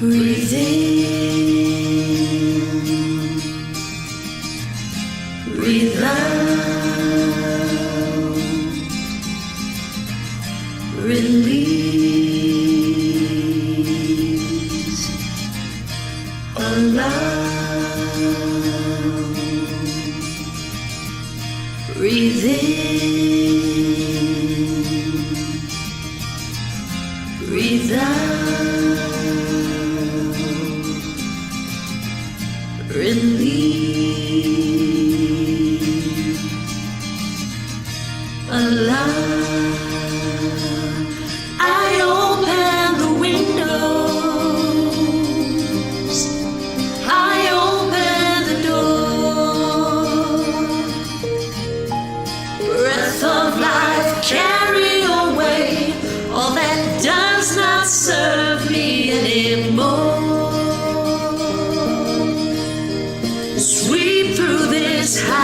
Breathe in, breathe out, release, allow. Breathe in, breathe out, release, allow. I open the windows, I open the door. Breath of life, carry away all that does not serve me anymore. Sweep through this house,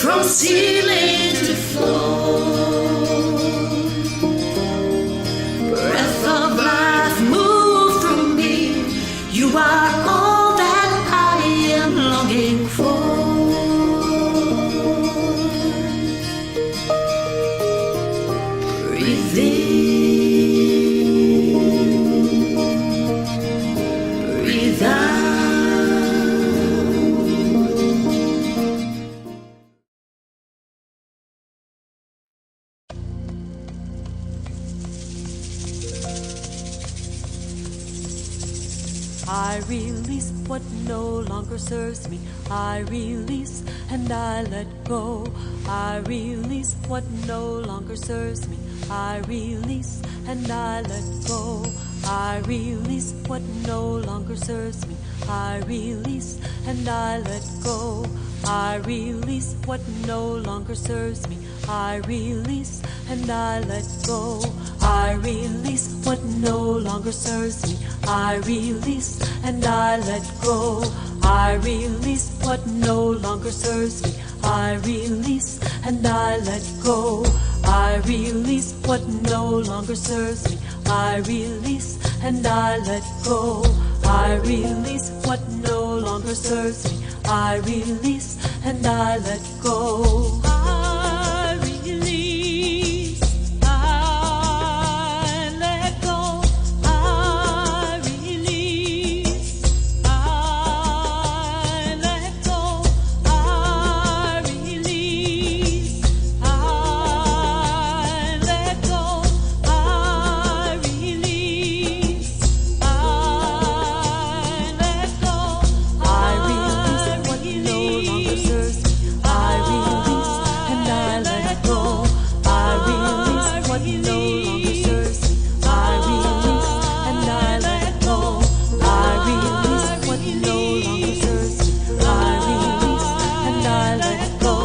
from ceiling to floor. Breath of life, move through me. You are all that I am longing for. Breathe in, breathe out. I release what no longer serves me. I release and I let go. I release what no longer serves me. I release and I let go. I release what no longer serves me. I release and I let go. I release what no longer serves me. I release and I let go. I release what no longer serves me. I release and I let go. I release what no longer serves me. I release and I let go. I release what no longer serves me. I release and I let go. I release what no longer serves me. I release and I let go. I release, I let go. I release, I let go. I release, I let go. I release, I let go. I release what no longer serves me. I release and I let go. I release what no longer serves me. I release and I let go. I release what no longer serves me. I release and I let go.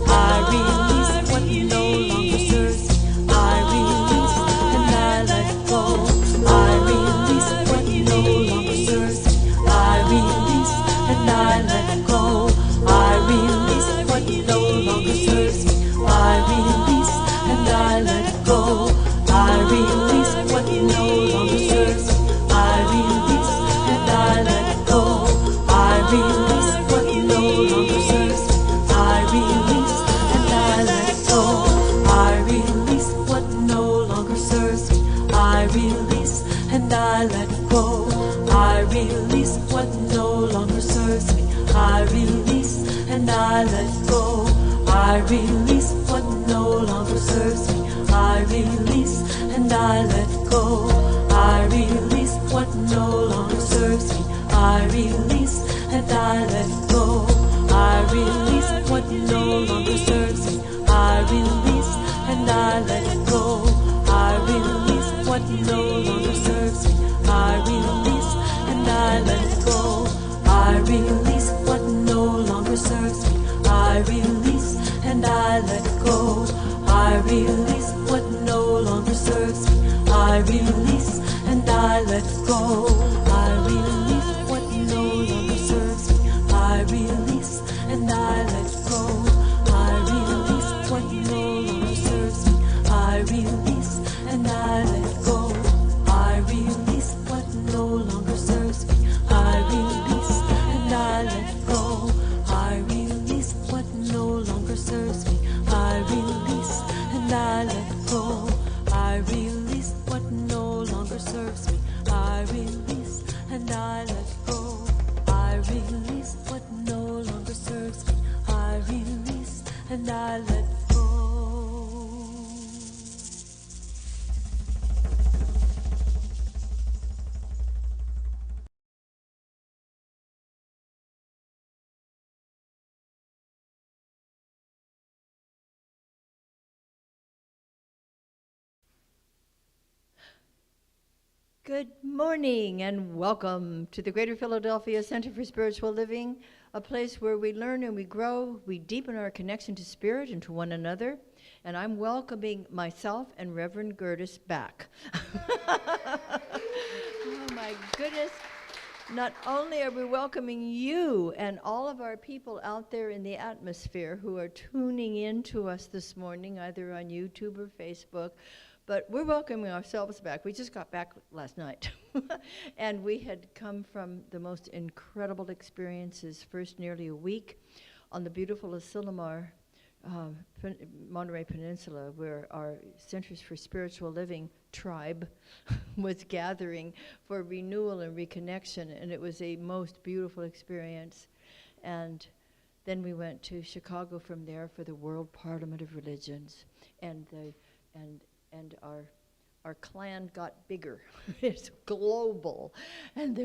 I release what no longer serves me. I release and I let go. I release what no longer serves me. I release and I let go. I release what no longer serves me. I release and I let go. I release what no longer serves me. I release and I let go. I release what no longer serves me. I release and I let go. I release what no longer serves me. I release and I let go. I release what no longer serves me. I release and I let go. I release what no longer serves me. I release and I let go. I release what no longer serves me. I release and I let go. I release what no longer serves me. I release and I let go. I release what no longer serves me. I release and I let go. I release what no longer serves me. I release and I let go. I release what no longer serves me. I release and I let go. I release what no longer serves me. I release and I let go. I release what no longer serves me. I release and I let go. Good morning and welcome to the Greater Philadelphia Center for Spiritual Living, a place where we learn and we grow, we deepen our connection to spirit and to one another. And I'm welcoming myself and Reverend Gerdes back. Oh my goodness. Not only are we welcoming you and all of our people out there in the atmosphere who are tuning in to us this morning, either on YouTube or Facebook, but we're welcoming ourselves back. We just got back last night. And we had come from the most incredible experiences, first nearly a week on the beautiful Asilomar, Monterey Peninsula, where our Centers for Spiritual Living tribe was gathering for renewal and reconnection, and it was a most beautiful experience. And then we went to Chicago from there for the World Parliament of Religions, and our clan got bigger. It's global, and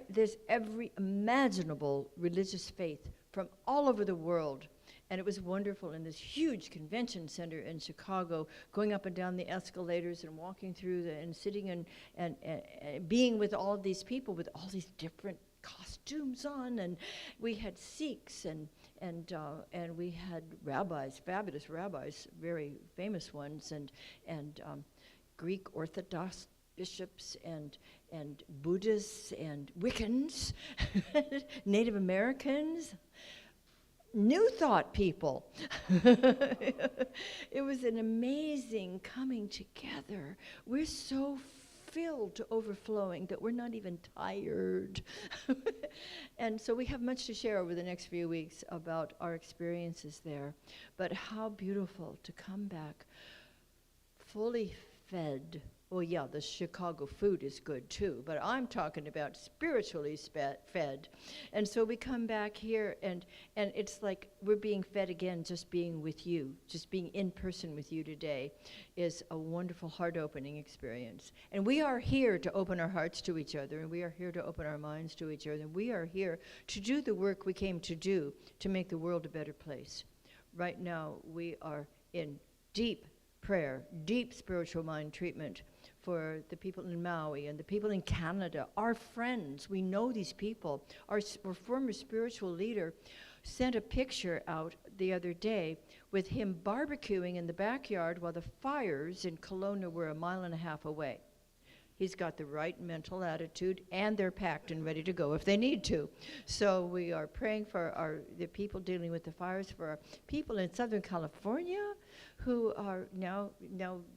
there's every imaginable religious faith from all over the world. And it was wonderful in this huge convention center in Chicago, going up and down the escalators and walking through and sitting and being with all of these people with all these different costumes on. And we had Sikhs and we had rabbis, fabulous rabbis, very famous ones, and Greek Orthodox bishops and Buddhists and Wiccans, Native Americans, New Thought people. It was an amazing coming together. We're so filled to overflowing that we're not even tired. And so we have much to share over the next few weeks about our experiences there. But how beautiful to come back fully fed. Well, yeah, the Chicago food is good too, but I'm talking about spiritually fed. And so we come back here, and it's like we're being fed again, just being with you, just being in person with you today is a wonderful heart-opening experience. And we are here to open our hearts to each other, and we are here to open our minds to each other, and we are here to do the work we came to do to make the world a better place. Right now, we are in deep prayer, deep spiritual mind treatment for the people in Maui and the people in Canada, our friends. We know these people. Our former spiritual leader sent a picture out the other day with him barbecuing in the backyard while the fires in Kelowna were 1.5 miles away. He's got the right mental attitude, and they're packed and ready to go if they need to. So we are praying for the people dealing with the fires, for our people in Southern California who are now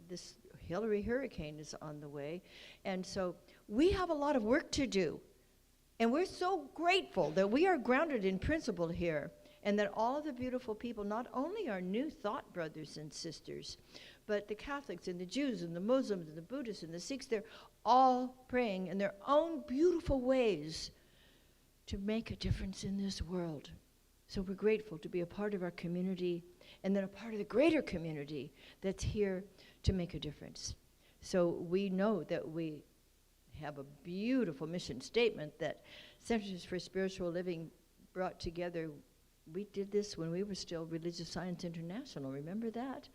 this Hillary hurricane is on the way. And so we have a lot of work to do. And we're so grateful that we are grounded in principle here, and that all of the beautiful people, not only our New Thought brothers and sisters, but the Catholics and the Jews and the Muslims and the Buddhists and the Sikhs, they're all praying in their own beautiful ways to make a difference in this world. So we're grateful to be a part of our community, and then a part of the greater community that's here to make a difference. So we know that we have a beautiful mission statement that Centers for Spiritual Living brought together. We did this when we were still Religious Science International, remember that?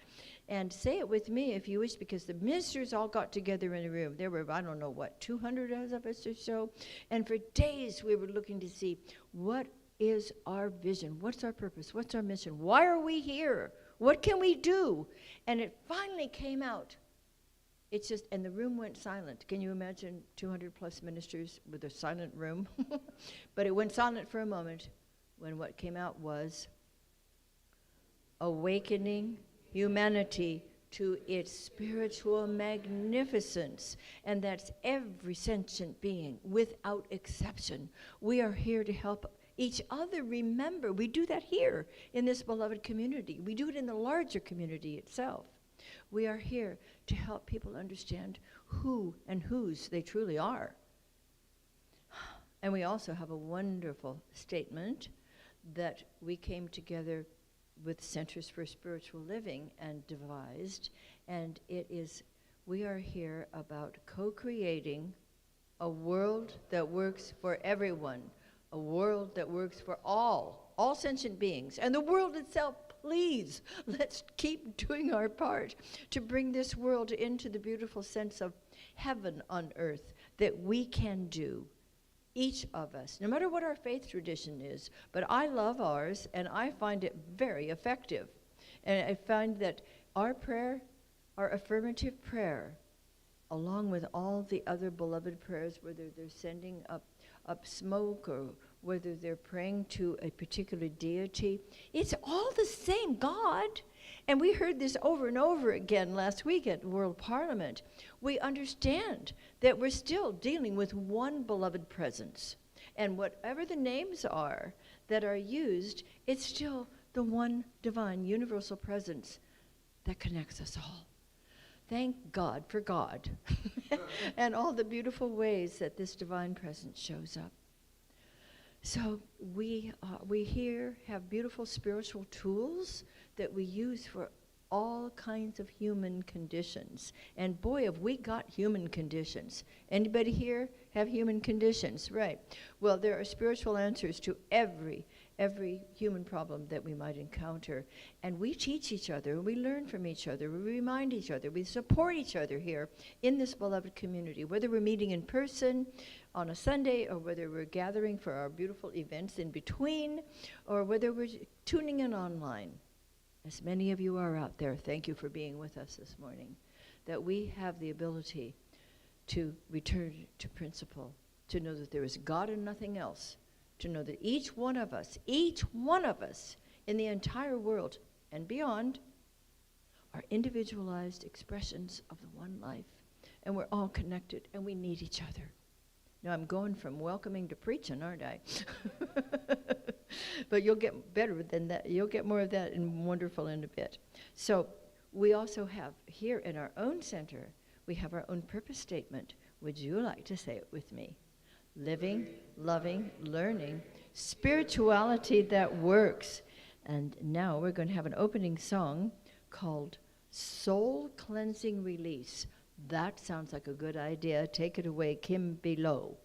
And say it with me if you wish, because the ministers all got together in a room. There were, I don't know what, 200 of us or so. And for days we were looking to see, what is our vision? What's our purpose? What's our mission? Why are we here? What can we do? And it finally came out. It's just, and the room went silent. Can you imagine 200 plus ministers with a silent room? But it went silent for a moment when what came out was awakening humanity to its spiritual magnificence. And that's every sentient being without exception. We are here to help each other remember. We do that here in this beloved community. We do it in the larger community itself. We are here to help people understand who and whose they truly are. And we also have a wonderful statement that we came together with Centers for Spiritual Living and devised, and it is, we are here about co-creating a world that works for everyone, a world that works for all sentient beings, and the world itself please, let's keep doing our part to bring this world into the beautiful sense of heaven on earth that we can do, each of us, no matter what our faith tradition is. But I love ours, and I find it very effective. And I find that our prayer, our affirmative prayer, along with all the other beloved prayers, whether they're sending up smoke or whether they're praying to a particular deity, it's all the same God. And we heard this over and over again last week at World Parliament. We understand that we're still dealing with one beloved presence. And whatever the names are that are used, it's still the one divine universal presence that connects us all. Thank God for God and all the beautiful ways that this divine presence shows up. So we here have beautiful spiritual tools that we use for all kinds of human conditions. And boy, have we got human conditions. Anybody here have human conditions? Right. Well, there are spiritual answers to every human problem that we might encounter. And we teach each other, we learn from each other, we remind each other, we support each other here in this beloved community, whether we're meeting in person on a Sunday or whether we're gathering for our beautiful events in between or whether we're tuning in online. As many of you are out there, thank you for being with us this morning, that we have the ability to return to principle, to know that there is God and nothing else, to know that each one of us in the entire world and beyond are individualized expressions of the one life. And we're all connected and we need each other. Now I'm going from welcoming to preaching, aren't I? But you'll get better than that. You'll get more of that and wonderful in a bit. So we also have here in our own center, we have our own purpose statement. Would you like to say it with me? Living, loving, learning, spirituality that works. And now we're going to have an opening song called Soul Cleansing Release. That sounds like a good idea. Take it away, Kim Bilou.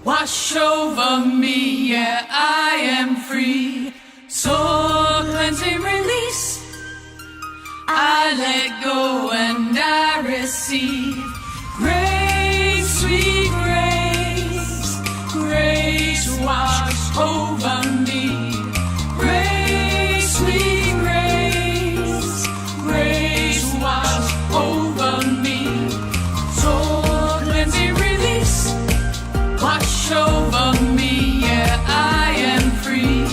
Wash over me, yeah, I am free. Soul cleansing release. I let go and I receive. Grace, sweet grace, grace wash over me. Grace, sweet grace, grace wash over me. Soul cleansing release. Wash over me, yeah, I am free.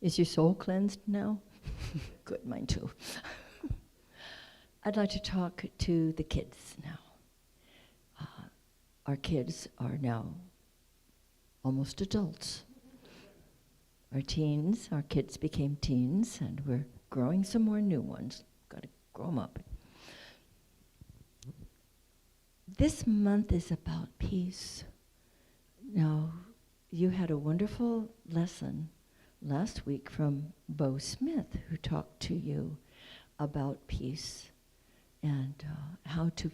Is your soul cleansed now? Good, mine too. I'd like to talk to the kids now. Our kids are now almost adults. Our kids became teens, and we're growing some more new ones. Got to grow them up. This month is about peace. Now, you had a wonderful lesson last week from Bo Smith, who talked to you about peace and how to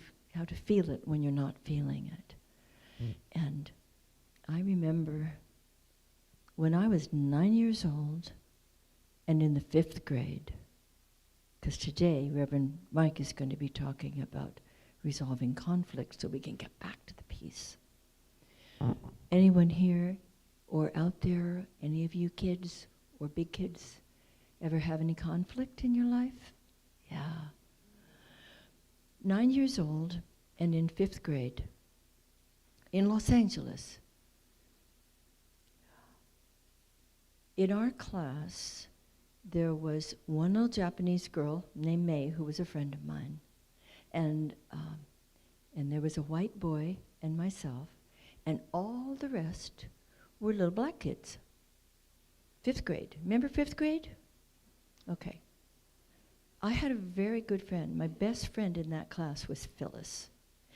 feel it when you're not feeling it. And I remember when I was 9 years old and in the 5th grade, because today Reverend Mike is going to be talking about resolving conflict so we can get back to the peace. Anyone here or out there, any of you kids or big kids, ever have any conflict in your life? Yeah. 9 years old and in 5th grade in Los Angeles. In our class, there was one little Japanese girl named May who was a friend of mine. And there was a white boy and myself, and all the rest were little black kids. 5th grade. Remember 5th grade? Okay. I had a very good friend. My best friend in that class was Phyllis.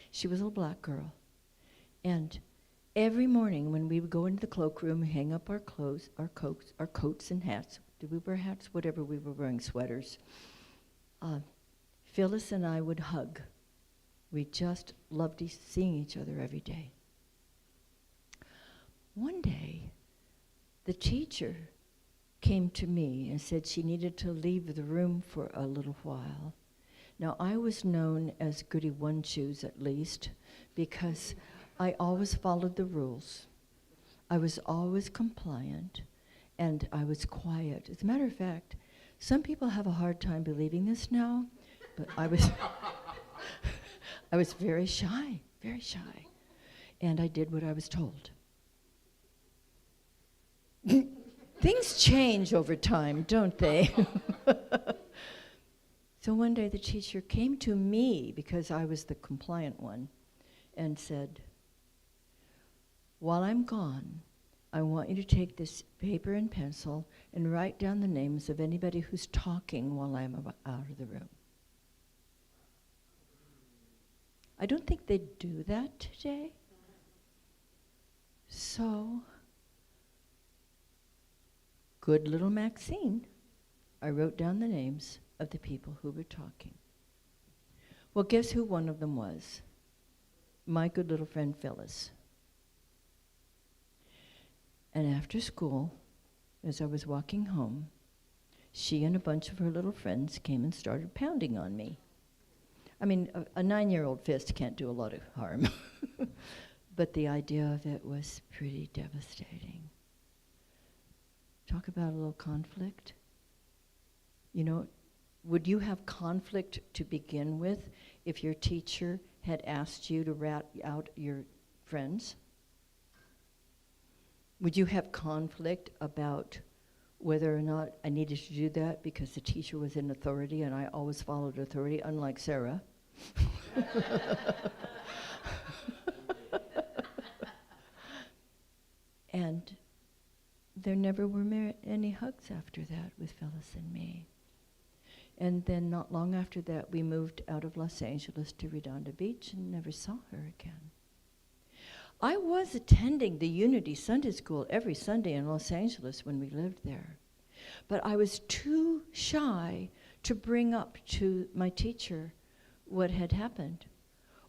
She was a little black girl. And every morning when we would go into the cloakroom and hang up our clothes, our coats and hats, did we wear hats? Whatever we were wearing, sweaters. Phyllis and I would hug. We just loved seeing each other every day. One day, the teacher came to me and said she needed to leave the room for a little while. Now, I was known as Goody One-Shoes, at least, because I always followed the rules. I was always compliant, and I was quiet. As a matter of fact, some people have a hard time believing this now, but I was I was very shy, and I did what I was told. Things change over time, don't they? So one day the teacher came to me, because I was the compliant one, and said, "While I'm gone, I want you to take this paper and pencil and write down the names of anybody who's talking while I'm out of the room." I don't think they do that today. So, good little Maxine, I wrote down the names of the people who were talking. Well, guess who one of them was? My good little friend Phyllis. And after school, as I was walking home, she and a bunch of her little friends came and started pounding on me. I mean, a 9-year-old fist can't do a lot of harm. But the idea of it was pretty devastating. Talk about a little conflict. You know, would you have conflict to begin with if your teacher had asked you to rat out your friends? Would you have conflict about whether or not I needed to do that because the teacher was in authority and I always followed authority, unlike Sarah? And there never were any hugs after that with Phyllis and me. And then not long after that, we moved out of Los Angeles to Redondo Beach and never saw her again. I was attending the Unity Sunday School every Sunday in Los Angeles when we lived there. But I was too shy to bring up to my teacher what had happened.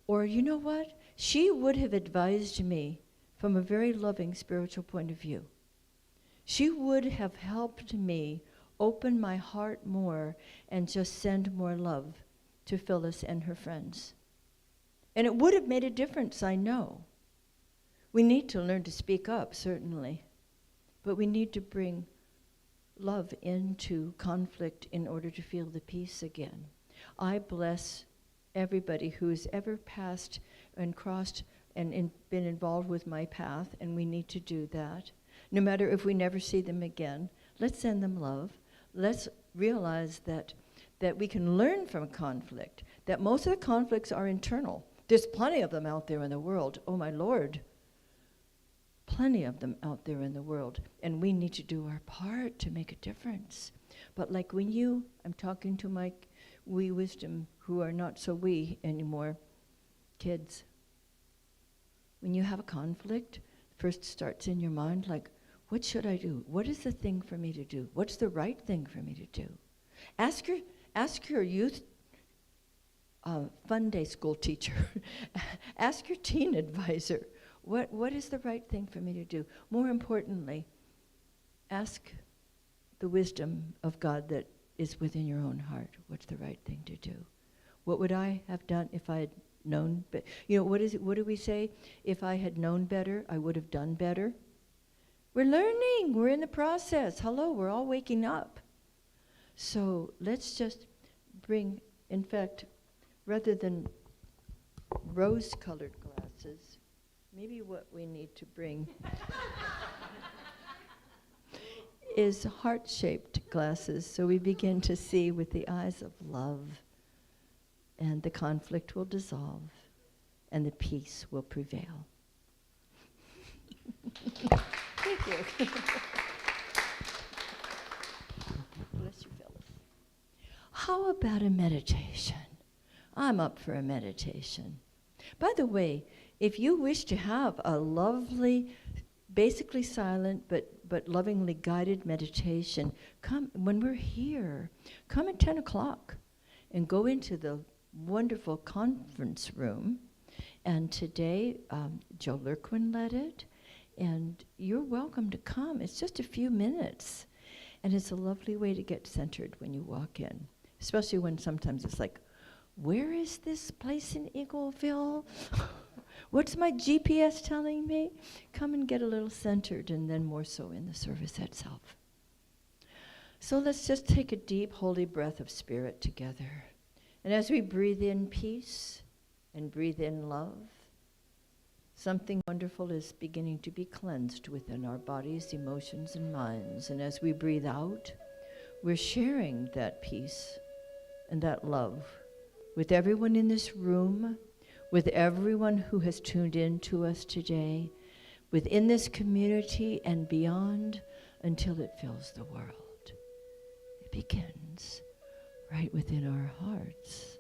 Or you know what? She would have advised me from a very loving spiritual point of view. She would have helped me open my heart more and just send more love to Phyllis and her friends. And it would have made a difference, I know. We need to learn to speak up, certainly, but we need to bring love into conflict in order to feel the peace again. I bless everybody who's ever passed and crossed and been involved with my path, and we need to do that. No matter if we never see them again, Let's send them love. Let's realize that we can learn from conflict, that most of the conflicts are internal. There's plenty of them out there in the world. Oh, my Lord. Plenty of them out there in the world. And we need to do our part to make a difference. But like when I'm talking to my wee wisdom who are not so wee anymore, kids. When you have a conflict, first starts in your mind like, what should I do? What is the thing for me to do? What's the right thing for me to do? Ask your youth fun day school teacher. Ask your teen advisor. What is the right thing for me to do? More importantly, ask the wisdom of God that is within your own heart. What's the right thing to do? What would I have done if I had known? But what do we say? If I had known better, I would have done better. We're learning. We're in the process. Hello, we're all waking up. So let's just bring, in fact, rather than rose-colored glasses, maybe what we need to bring is heart-shaped glasses, so we begin to see with the eyes of love, and the conflict will dissolve, and the peace will prevail. Thank you. Bless you, Phyllis. How about a meditation? I'm up for a meditation. By the way, if you wish to have a lovely, basically silent but lovingly guided meditation, come when we're here. Come at 10 o'clock and go into the wonderful conference room. And today, Joe Lurquin led it. And you're welcome to come. It's just a few minutes. And it's a lovely way to get centered when you walk in. Especially when sometimes it's like, where is this place in Eagleville? What's my GPS telling me? Come and get a little centered, and then more so in the service itself. So let's just take a deep, holy breath of spirit together. And as we breathe in peace and breathe in love, something wonderful is beginning to be cleansed within our bodies, emotions, and minds. And as we breathe out, we're sharing that peace and that love with everyone in this room, with everyone who has tuned in to us today, within this community and beyond, until it fills the world. It begins right within our hearts.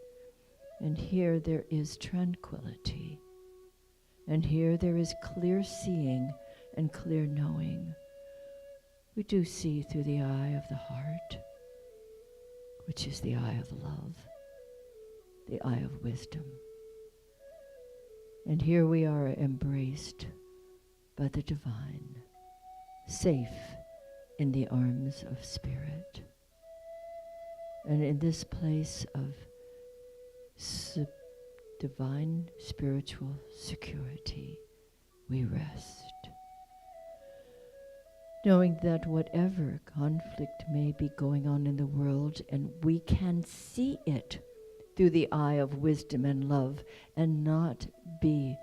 And here there is tranquility. And here there is clear seeing and clear knowing. We do see through the eye of the heart, which is the eye of love, the eye of wisdom. And here we are embraced by the divine, safe in the arms of spirit. And in this place of divine spiritual security, we rest, knowing that whatever conflict may be going on in the world, and we can see it through the eye of wisdom and love and not be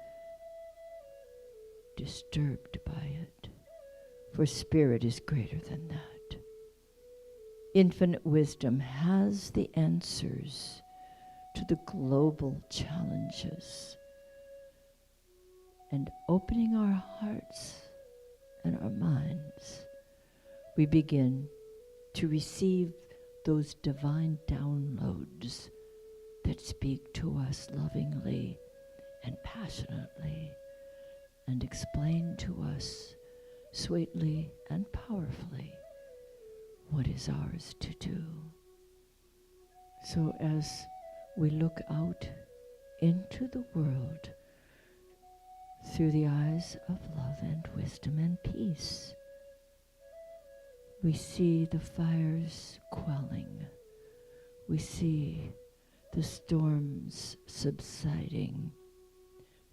disturbed by it, for spirit is greater than that. Infinite wisdom has the answers to the global challenges, and opening our hearts and our minds, we begin to receive those divine downloads that speak to us lovingly and passionately and explain to us sweetly and powerfully what is ours to do. So as we look out into the world through the eyes of love and wisdom and peace, we see the fires quelling. We see the storms subsiding.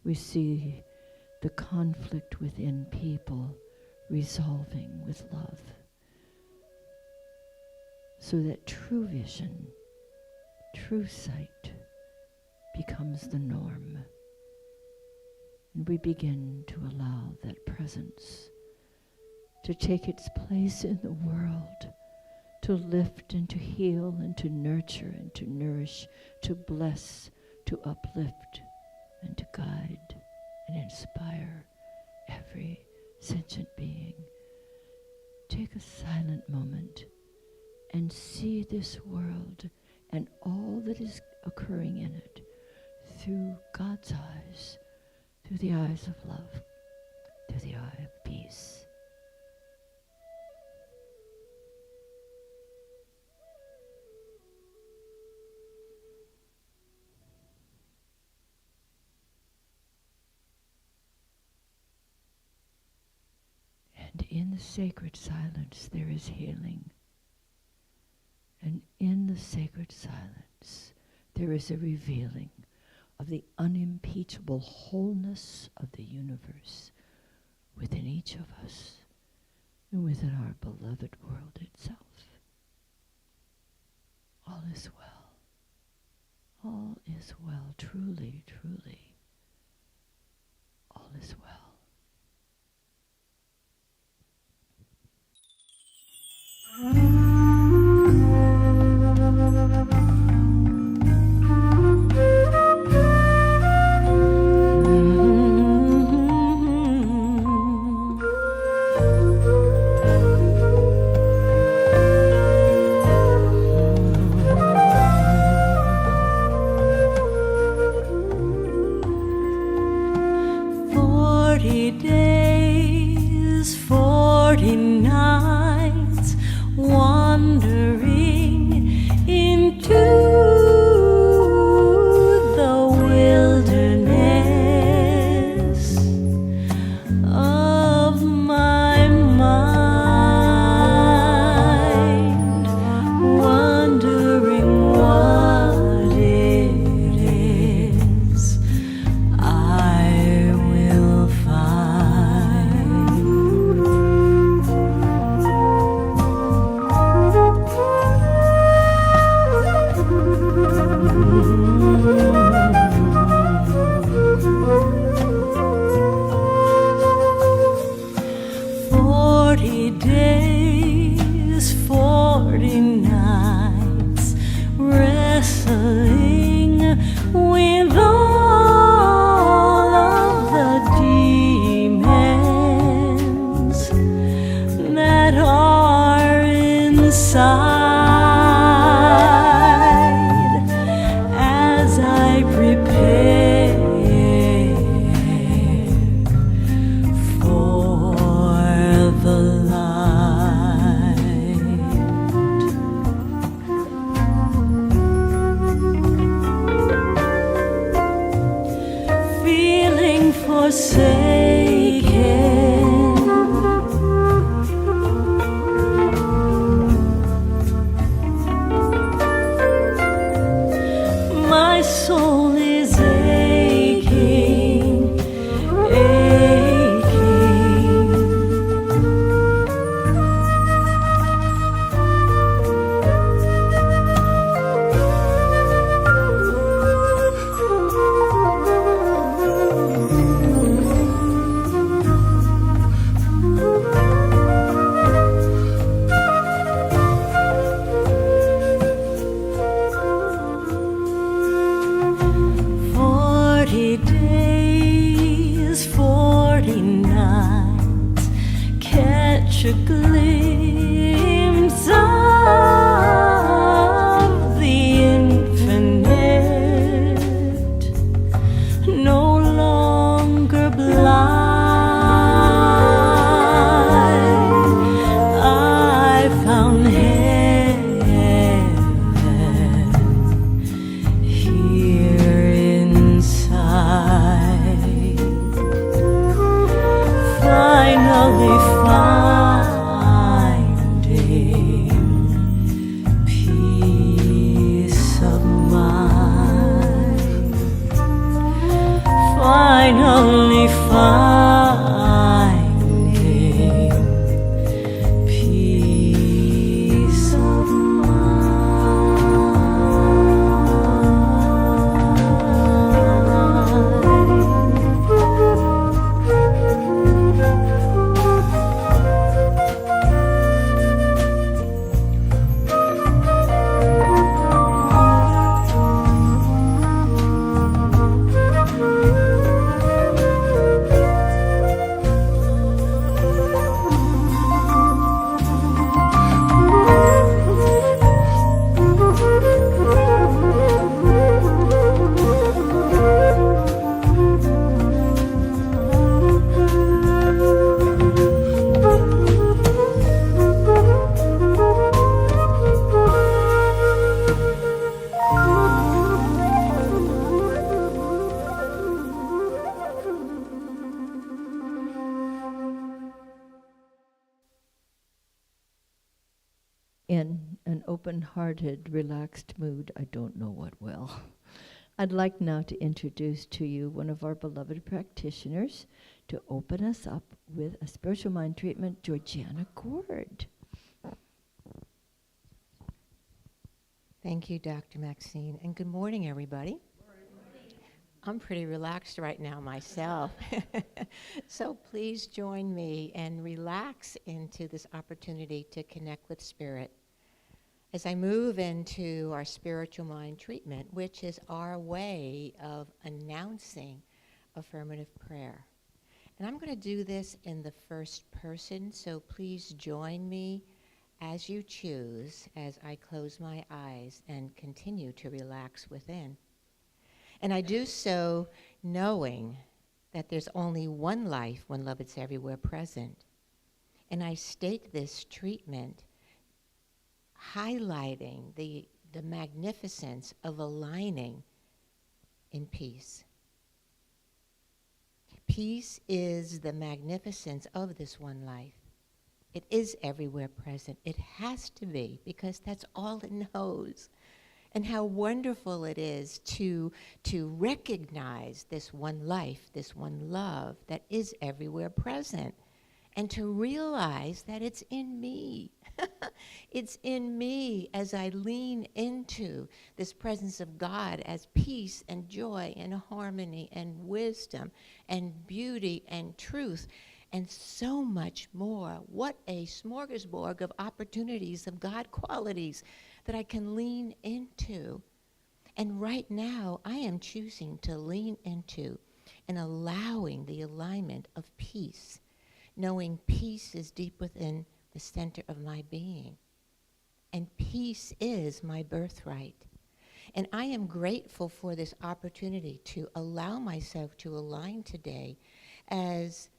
We see the conflict within people resolving with love, so that true vision, true sight becomes the norm. And we begin to allow that presence to take its place in the world, to lift and to heal and to nurture and to nourish, to bless, to uplift and to guide and inspire every sentient being. Take a silent moment and see this world and all that is occurring in it through God's eyes, through the eyes of love, through the eye of peace. And in the sacred silence there is healing. And in the sacred silence there is a revealing of the unimpeachable wholeness of the universe within each of us and within our beloved world itself. All is well. All is well. Truly, truly. All is well. in an open-hearted, relaxed mood, I don't know what will. I'd like now to introduce to you one of our beloved practitioners to open us up with a spiritual mind treatment, Georgiana Gord. Thank you, Dr. Maxine, and good morning, everybody. I'm pretty relaxed right now myself. So please join me and relax into this opportunity to connect with Spirit as I move into our spiritual mind treatment, which is our way of announcing affirmative prayer. And I'm going to do this in the first person, so please join me as you choose as I close my eyes and continue to relax within. And I do so knowing that there's only one life when love is everywhere present. And I stake this treatment highlighting the magnificence of aligning in peace. Peace is the magnificence of this one life. It is everywhere present. It has to be, because that's all it knows. And how wonderful it is to recognize this one life, this one love that is everywhere present, and to realize that it's in me. It's in me as I lean into this presence of God as peace and joy and harmony and wisdom and beauty and truth and so much more. What a smorgasbord of opportunities of God qualities that I can lean into. And right now, I am choosing to lean into and allowing the alignment of peace, knowing peace is deep within the center of my being. And peace is my birthright. And I am grateful for this opportunity to allow myself to align today as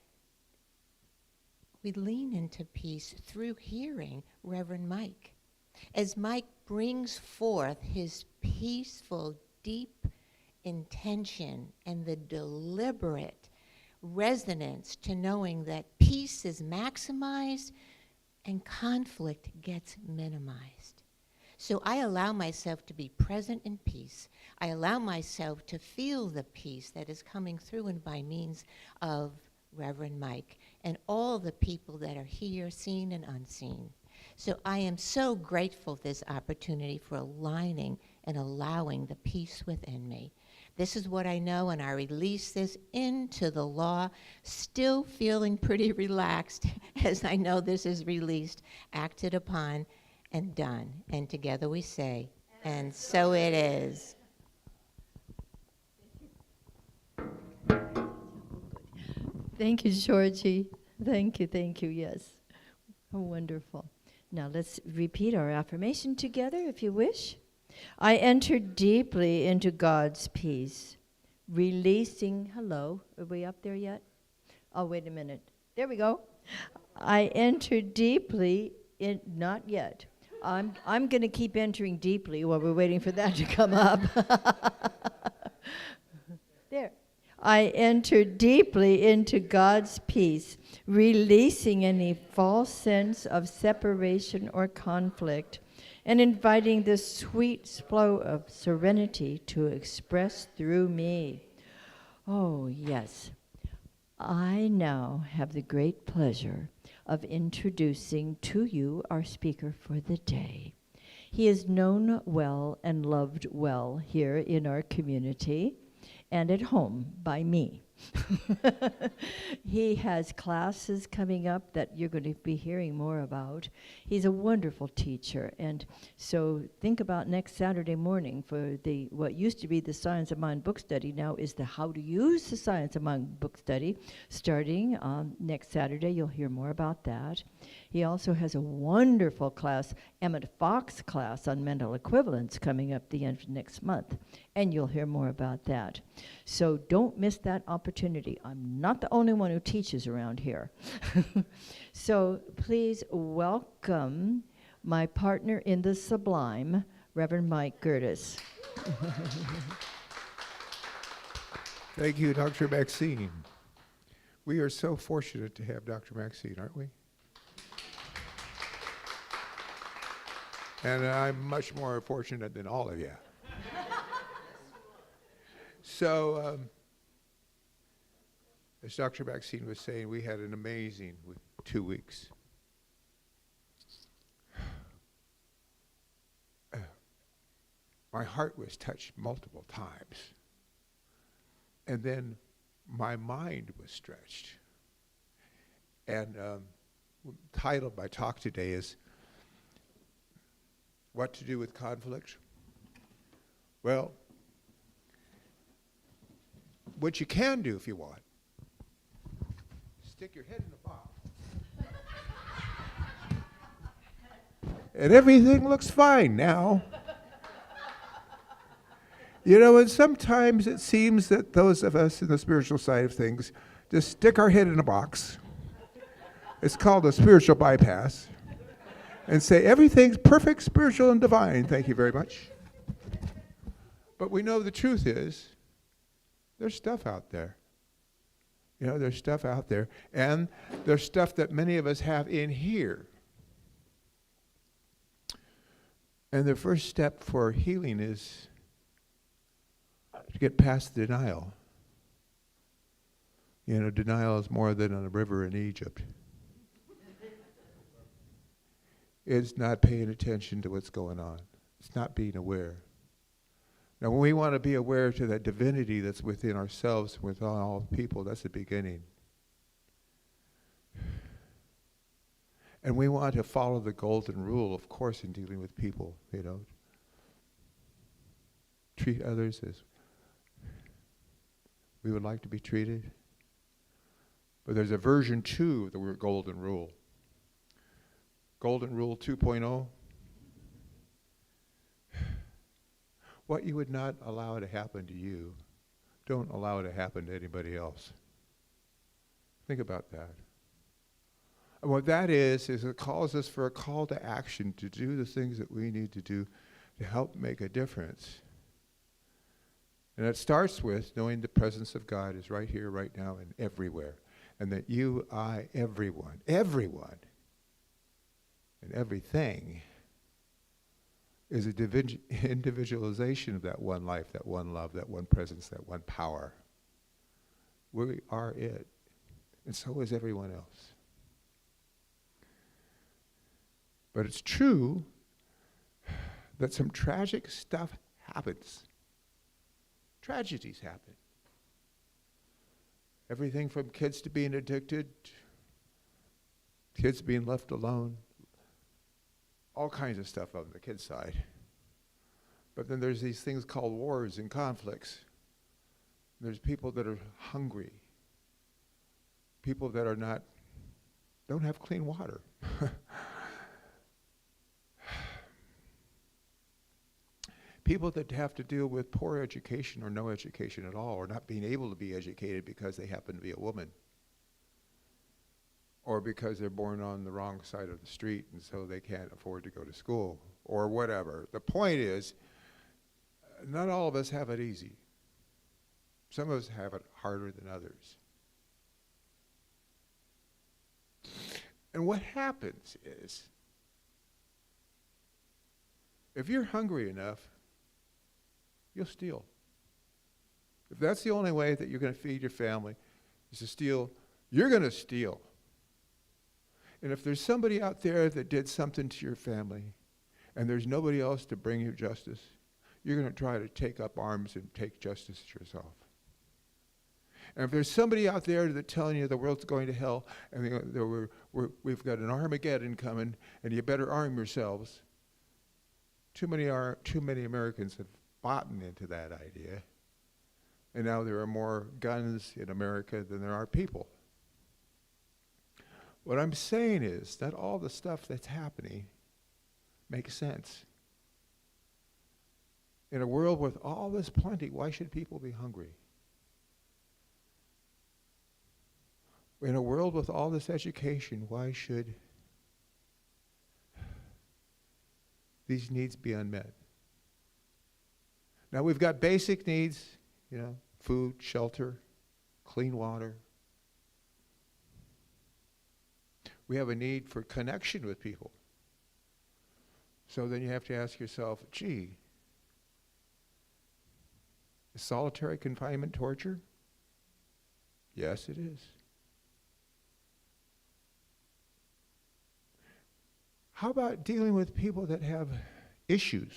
we lean into peace through hearing Reverend Mike. As Mike brings forth his peaceful, deep intention and the deliberate resonance to knowing that peace is maximized and conflict gets minimized. So I allow myself to be present in peace. I allow myself to feel the peace that is coming through and by means of Reverend Mike and all the people that are here, seen and unseen. So I am so grateful for this opportunity for aligning and allowing the peace within me. This is what I know, and I release this into the law, still feeling pretty relaxed as I know this is released, acted upon, and done. And together we say, and so it is. Thank you, Georgie. Thank you, yes. Oh, wonderful. Now let's repeat our affirmation together, if you wish. I enter deeply into God's peace, releasing, hello, are we up there yet? Oh, wait a minute. There we go. I enter deeply in, not yet. I'm going to keep entering deeply while we're waiting for that to come up. There. I enter deeply into God's peace, releasing any false sense of separation or conflict, and inviting the sweet flow of serenity to express through me. Oh, yes. I now have the great pleasure of introducing to you our speaker for the day. He is known well and loved well here in our community and at home by me. He has classes coming up that you're going to be hearing more about. He's a wonderful teacher, and so think about next Saturday morning for the what used to be the Science of Mind book study, now is the How to Use the Science of Mind book study. Starting next Saturday, you'll hear more about that. He also has a wonderful class, Emmett Fox class on mental equivalence coming up the end of next month, and you'll hear more about that. So don't miss that opportunity. I'm not the only one who teaches around here. So please welcome my partner in the sublime, Reverend Mike Gerdes. Thank you, Dr. Maxine. We are so fortunate to have Dr. Maxine, aren't we? And I'm much more fortunate than all of you. So, as Dr. Maxine was saying, we had an amazing 2 weeks. My heart was touched multiple times. And then my mind was stretched. And the title of my talk today is What to Do with Conflict? Well, what you can do if you want, stick your head in the box. And everything looks fine now. You know, and sometimes it seems that those of us in the spiritual side of things just stick our head in a box. It's called a spiritual bypass. And say, everything's perfect, spiritual, and divine. Thank you very much. But we know the truth is, there's stuff out there. You know, there's stuff out there. And there's stuff that many of us have in here. And the first step for healing is to get past denial. You know, denial is more than a river in Egypt. It's not paying attention to what's going on. It's not being aware. Now, when we want to be aware to that divinity that's within ourselves, within all people, that's the beginning. And we want to follow the golden rule, of course, in dealing with people, you know. Treat others as we would like to be treated. But there's a version 2 of the word golden rule. Golden rule 2.0. What you would not allow to happen to you, don't allow it to happen to anybody else. Think about that. And what that is it calls us for a call to action to do the things that we need to do to help make a difference. And it starts with knowing the presence of God is right here, right now, and everywhere. And that you, I, everyone, and everything is a individualization of that one life, that one love, that one presence, that one power. We are it. And so is everyone else. But it's true that some tragic stuff happens. Tragedies happen. Everything from kids to being addicted, kids being left alone, all kinds of stuff on the kids' side. But then there's these things called wars and conflicts. There's people that are hungry. People that are don't have clean water. People that have to deal with poor education or no education at all, or not being able to be educated because they happen to be a woman, or because they're born on the wrong side of the street and so they can't afford to go to school, or whatever. The point is, not all of us have it easy. Some of us have it harder than others. And what happens is, if you're hungry enough, you'll steal. If that's the only way that you're going to feed your family is to steal, you're going to steal. And if there's somebody out there that did something to your family and there's nobody else to bring you justice, you're going to try to take up arms and take justice yourself. And if there's somebody out there that's telling you the world's going to hell and we've got an Armageddon coming and you better arm yourselves, too many Americans have bought into that idea. And now there are more guns in America than there are people. What I'm saying is that all the stuff that's happening makes sense. In a world with all this plenty, why should people be hungry? In a world with all this education, why should these needs be unmet? Now we've got basic needs, food, shelter, clean water. We have a need for connection with people. So then you have to ask yourself, gee, is solitary confinement torture? Yes, it is. How about dealing with people that have issues?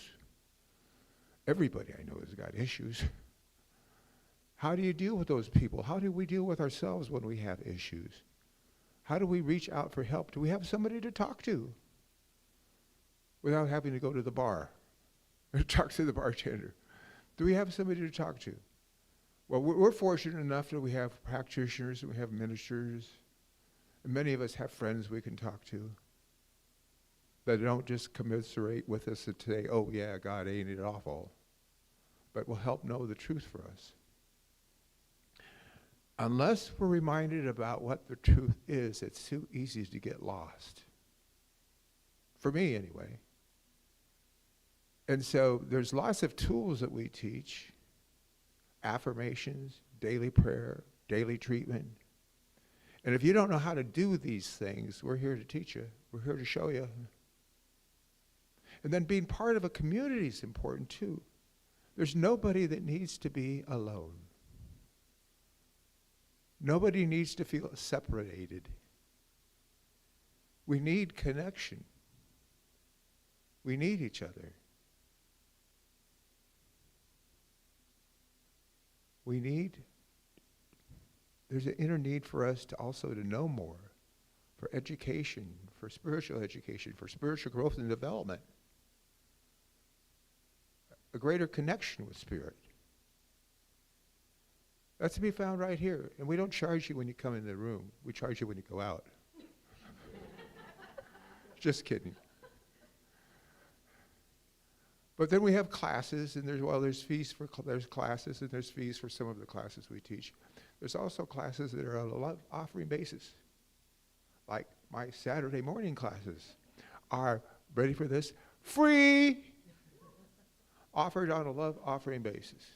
Everybody I know has got issues. How do you deal with those people? How do we deal with ourselves when we have issues? How do we reach out for help? Do we have somebody to talk to without having to go to the bar or talk to the bartender? Do we have somebody to talk to? Well, we're fortunate enough that we have practitioners and we have ministers, and many of us have friends we can talk to that don't just commiserate with us and say, oh yeah, God, ain't it awful, but will help know the truth for us. Unless we're reminded about what the truth is, it's too easy to get lost. For me, anyway. And so there's lots of tools that we teach. Affirmations, daily prayer, daily treatment. And if you don't know how to do these things, we're here to teach you. We're here to show you. And then being part of a community is important too. There's nobody that needs to be alone. Nobody needs to feel separated. We need connection. We need each other. There's an inner need for us to also to know more, for education, for spiritual growth and development. A greater connection with Spirit. That's to be found right here. And we don't charge you when you come in the room. We charge you when you go out. Just kidding. But then we have classes, and there's fees for there's classes, and there's fees for some of the classes we teach. There's also classes that are on a love offering basis. Like my Saturday morning classes are, ready for this, free, offered on a love offering basis.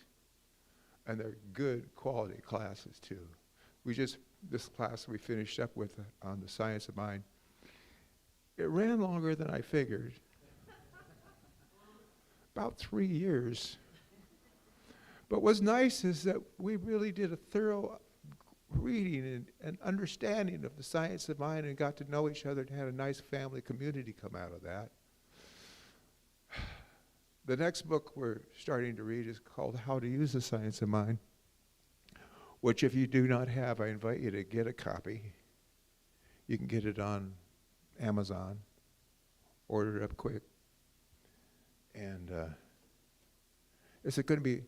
And they're good quality classes too. This class we finished up with on the science of mind, it ran longer than I figured. About 3 years. But what's nice is that we really did a thorough reading and understanding of the science of mind and got to know each other and had a nice family community come out of that. The next book we're starting to read is called How to Use the Science of Mind, which if you do not have, I invite you to get a copy. You can get it on Amazon, order it up quick. And it's going to be,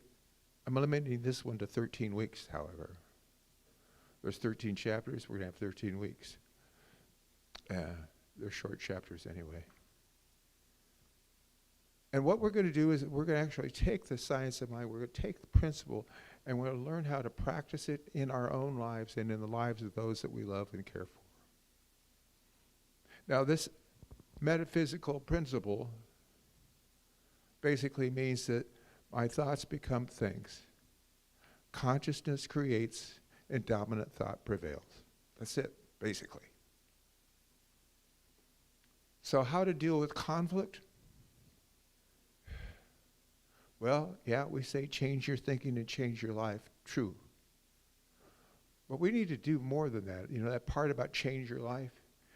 I'm limiting this one to 13 weeks, however. There's 13 chapters, we're going to have 13 weeks. They're short chapters anyway. And what we're going to do is we're going to actually take the science of mind, we're going to take the principle, and we're going to learn how to practice it in our own lives and in the lives of those that we love and care for. Now, this metaphysical principle basically means that my thoughts become things. Consciousness creates and dominant thought prevails. That's it, basically. So how to deal with conflict? Well, yeah, we say change your thinking and change your life. True. But we need to do more than that. You know, that part about change your life,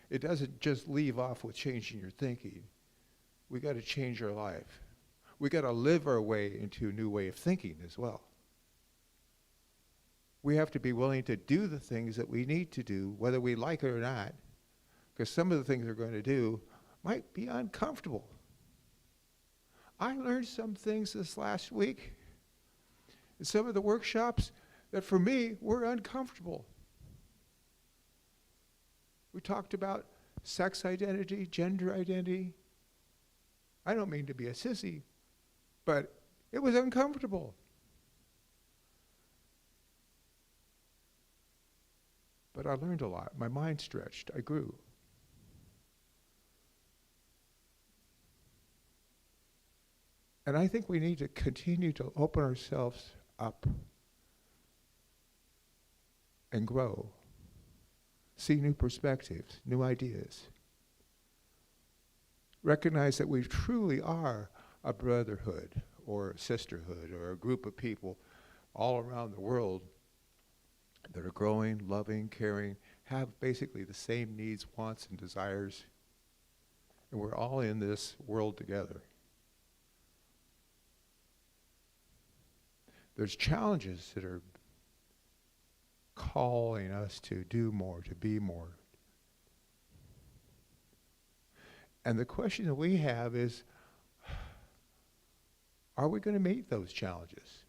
it doesn't just leave off with changing your thinking. We got to change our life. We got to live our way into a new way of thinking as well. We have to be willing to do the things that we need to do, whether we like it or not, because some of the things we're going to do might be uncomfortable. I learned some things this last week in some of the workshops that for me were uncomfortable. We talked about sex identity, gender identity. I don't mean to be a sissy, but it was uncomfortable. But I learned a lot. My mind stretched. I grew. And I think we need to continue to open ourselves up and grow, see new perspectives, new ideas. Recognize that we truly are a brotherhood or a sisterhood or a group of people all around the world that are growing, loving, caring, have basically the same needs, wants, and desires. And we're all in this world together. There's challenges that are calling us to do more, to be more. And the question that we have is, are we going to meet those challenges?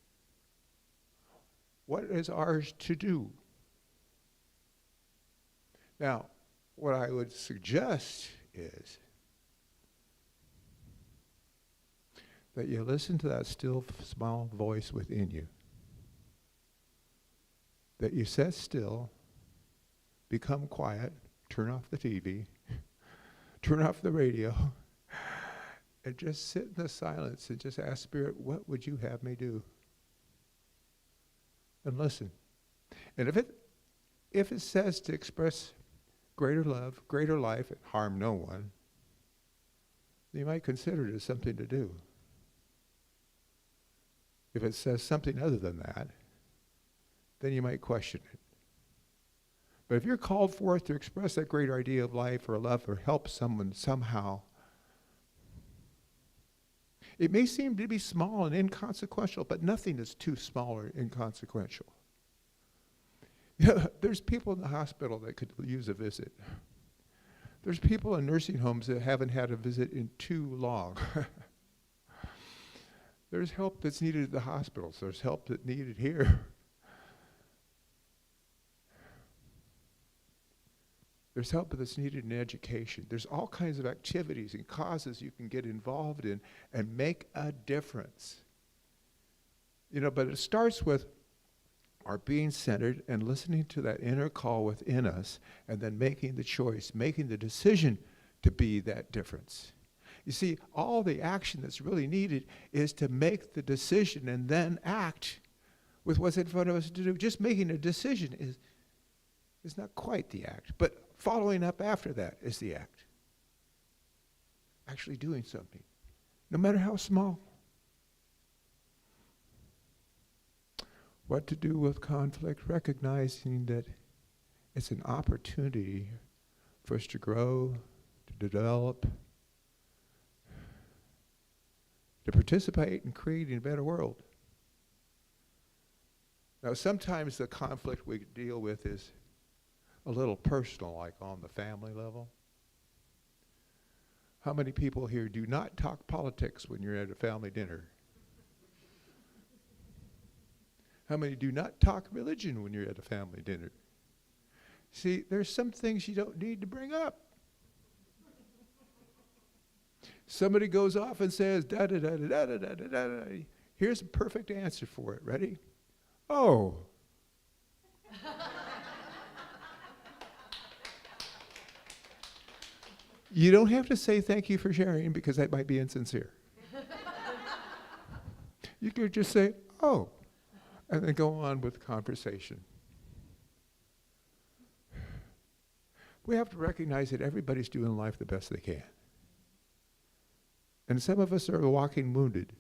What is ours to do? Now, what I would suggest is that you listen to that still small voice within you. That you sit still, become quiet, turn off the TV, turn off the radio, and just sit in the silence and just ask Spirit, what would you have me do? And listen. And if it says to express greater love, greater life, and harm no one, you might consider it as something to do. If it says something other than that, then you might question it. But if you're called forth to express that greater idea of life or love or help someone somehow, it may seem to be small and inconsequential, but nothing is too small or inconsequential. There's people in the hospital that could use a visit. There's people in nursing homes that haven't had a visit in too long. There's help that's needed at the hospitals. There's help that's needed here. There's help that's needed in education. There's all kinds of activities and causes you can get involved in and make a difference. But it starts with our being centered and listening to that inner call within us and then making the choice, making the decision to be that difference. You see, all the action that's really needed is to make the decision and then act with what's in front of us to do. Just making a decision is not quite the act, but following up after that is the act. Actually doing something, no matter how small. What to do with conflict, recognizing that it's an opportunity for us to grow, to develop, to participate in creating a better world. Now, sometimes the conflict we deal with is a little personal, like on the family level. How many people here do not talk politics when you're at a family dinner? How many do not talk religion when you're at a family dinner? See, there's some things you don't need to bring up. Somebody goes off and says, da da da da da da da da da. Here's a perfect answer for it. Ready? Oh. You don't have to say thank you for sharing because that might be insincere. You could just say, oh, and then go on with the conversation. We have to recognize that everybody's doing life the best they can. And some of us are walking wounded.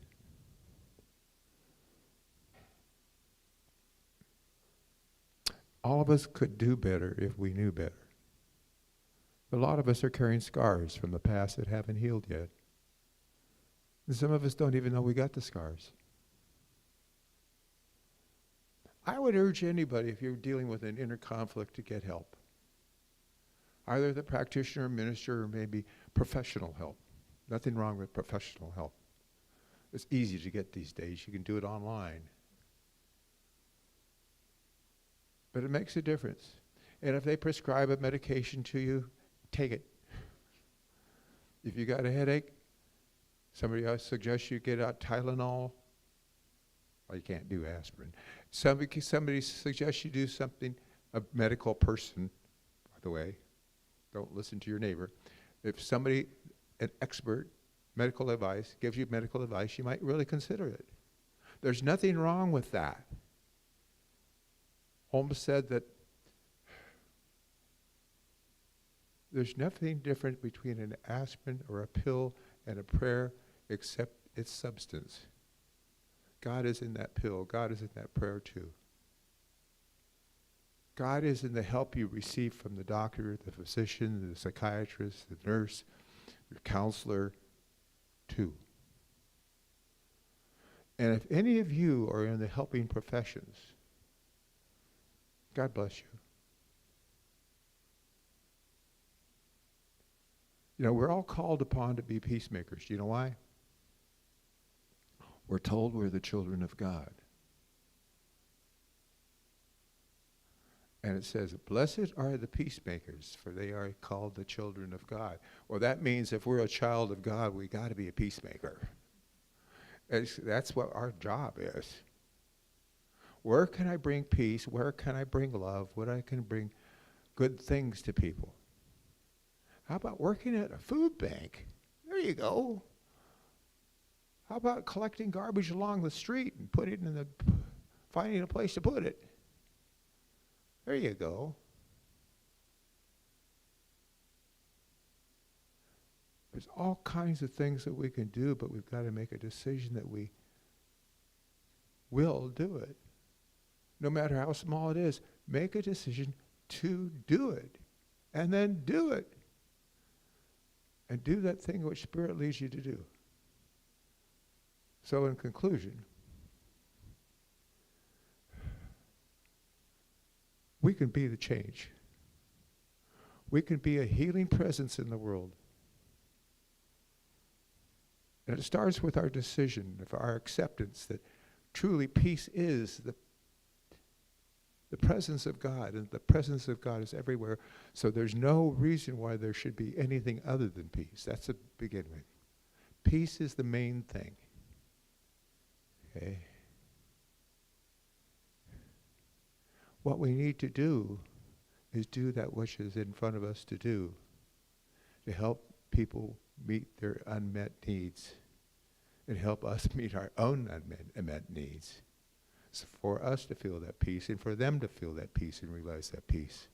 All of us could do better if we knew better. But a lot of us are carrying scars from the past that haven't healed yet. And some of us don't even know we got the scars. I would urge anybody, if you're dealing with an inner conflict, to get help. Either the practitioner, minister, or maybe professional help. Nothing wrong with professional help. It's easy to get these days. You can do it online. But it makes a difference. And if they prescribe a medication to you, take it. If you got a headache, somebody else suggests you get out Tylenol. Well, you can't do aspirin. Somebody suggests you do something, a medical person, by the way, don't listen to your neighbor. If somebody, an expert, medical advice, gives you medical advice, you might really consider it. There's nothing wrong with that. Holmes said that There's nothing different between an aspirin or a pill and a prayer except its substance. God is in that pill. God is in that prayer too. God is in the help you receive from the doctor, the physician, the psychiatrist, the nurse, your counselor too. And if any of you are in the helping professions, God bless you. You know, we're all called upon to be peacemakers. Do you know why? We're told we're the children of God. And it says, blessed are the peacemakers, for they are called the children of God. Well, that means if we're a child of God, we got to be a peacemaker. That's what our job is. Where can I bring peace? Where can I bring love? Where I can bring good things to people? How about working at a food bank? There you go. How about collecting garbage along the street and finding a place to put it? There you go. There's all kinds of things that we can do, but we've got to make a decision that we will do it. No matter how small it is, make a decision to do it. And then do it. And do that thing which Spirit leads you to do. So in conclusion, we can be the change. We can be a healing presence in the world. And it starts with our decision, of our acceptance that truly peace is the presence of God, and the presence of God is everywhere. So there's no reason why there should be anything other than peace. That's a beginning. Peace is the main thing. Okay? What we need to do is do that which is in front of us to do, to help people meet their unmet needs and help us meet our own unmet needs. So for us to feel that peace and for them to feel that peace and realize that peace.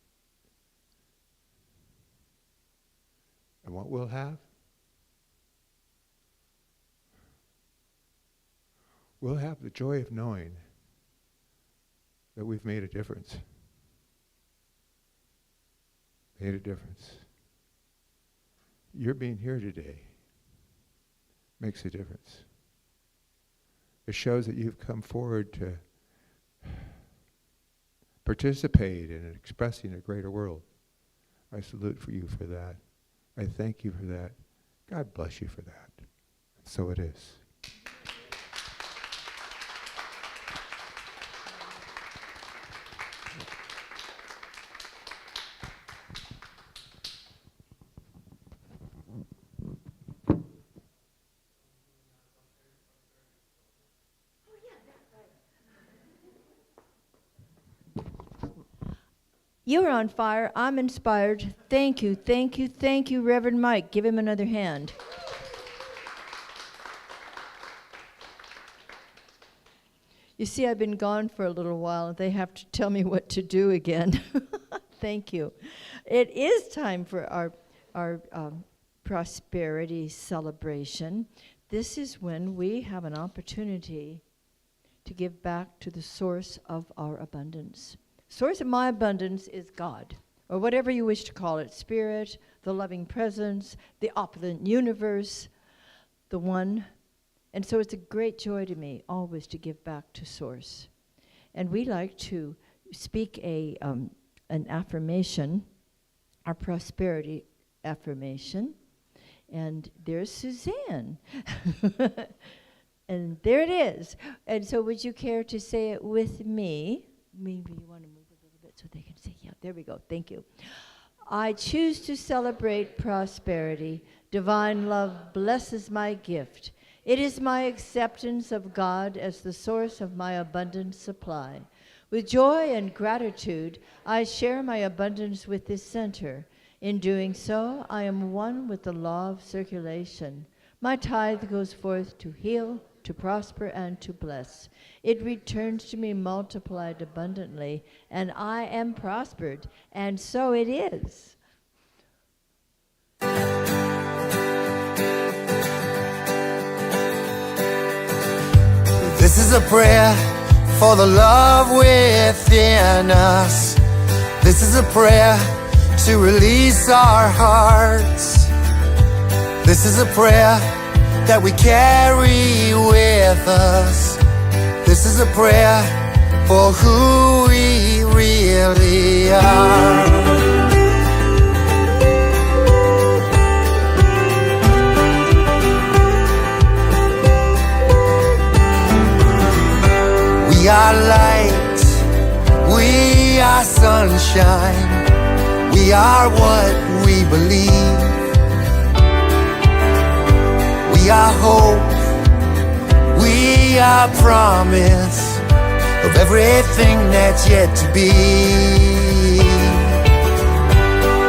And what we'll have? We'll have the joy of knowing that we've made a difference. Made a difference. Your being here today makes a difference. It shows that you've come forward to participate in expressing a greater world. I salute for you for that. I thank you for that. God bless you for that. And so it is. You're on fire. I'm inspired. Thank you, thank you, thank you, Reverend Mike. Give him another hand. You see, I've been gone for a little while, and they have to tell me what to do again. Thank you. It is time for our prosperity celebration. This is when we have an opportunity to give back to the source of our abundance. Source of my abundance is God, or whatever you wish to call it, Spirit, the loving presence, the opulent universe, the one. And so it's a great joy to me always to give back to Source. And we like to speak an affirmation, our prosperity affirmation. And there's Suzanne. And there it is. And so would you care to say it with me? Maybe you want to move a little bit so they can see. Yeah, there we go. Thank you. I choose to celebrate prosperity. Divine love blesses my gift. It is my acceptance of God as the source of my abundant supply. With joy and gratitude, I share my abundance with this center. In doing so, I am one with the law of circulation. My tithe goes forth to heal, to prosper, and to bless. It returns to me multiplied abundantly, and I am prospered, and so it is. This is a prayer for the love within us. This is a prayer to release our hearts. This is a prayer that we carry with us. This is a prayer for who we really are. We are light, we are sunshine, we are what we believe. We are hope, we are promise of everything that's yet to be.